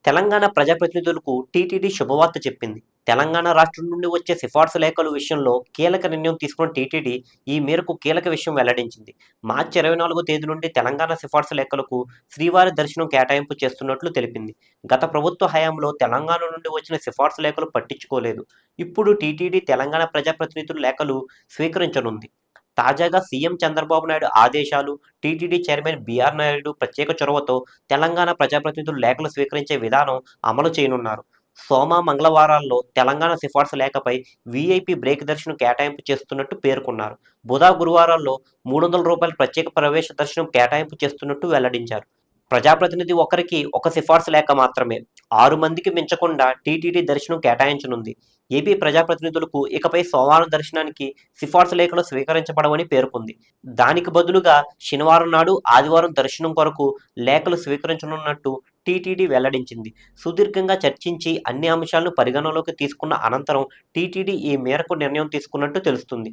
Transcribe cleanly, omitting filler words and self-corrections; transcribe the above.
తెలంగాణ ప్రజాప్రతినిధులకు టీటీడీ శుభవార్త చెప్పింది. తెలంగాణ రాష్ట్రం నుండి వచ్చే సిఫార్సు లేఖల విషయంలో కీలక నిర్ణయం తీసుకున్న టీటీడీ ఈ మేరకు కీలక విషయం వెల్లడించింది. మార్చి 24వ తేదీ నుండి తెలంగాణ సిఫార్సు లేఖలకు శ్రీవారి దర్శనం కేటాయింపు చేస్తున్నట్లు తెలిపింది. గత ప్రభుత్వ హయాంలో తెలంగాణ నుండి వచ్చిన సిఫార్సు లేఖలు పట్టించుకోలేదు. ఇప్పుడు టీటీడీ తెలంగాణ ప్రజాప్రతినిధుల లేఖలు స్వీకరించనుంది. తాజాగా సీఎం చంద్రబాబు నాయుడు ఆదేశాలు, టీటీడీ చైర్మన్ బీఆర్ నాయుడు ప్రత్యేక చొరవతో తెలంగాణ ప్రజాప్రతినిధులు లేఖలు స్వీకరించే విధానం అమలు చేయనున్నారు. సోమ, మంగళవారాల్లో తెలంగాణ సిఫార్సు లేఖపై వీఐపీ బ్రేక్ దర్శనం కేటాయింపు చేస్తున్నట్టు పేర్కొన్నారు. బుధ, గురువారాల్లో రూ. 300 ప్రత్యేక ప్రవేశ దర్శనం కేటాయింపు చేస్తున్నట్టు వెల్లడించారు. ప్రజాప్రతినిధి ఒకరికి ఒక సిఫార్సు లేఖ మాత్రమే 6 మందికి మించకుండా టీటీడీ దర్శనం కేటాయించనుంది. ఏపీ ప్రజాప్రతినిధులకు ఇకపై సోమవారం దర్శనానికి సిఫార్సు లేఖలు స్వీకరించబడవని పేర్కొంది. దానికి బదులుగా శనివారం నాడు, ఆదివారం దర్శనం కొరకు లేఖలు స్వీకరించనున్నట్టు టీటీడీ వెల్లడించింది. సుదీర్ఘంగా చర్చించి అన్ని అంశాలను పరిగణలోకి తీసుకున్న అనంతరం టీటీడీ ఈ మేరకు నిర్ణయం తీసుకున్నట్టు తెలుస్తుంది.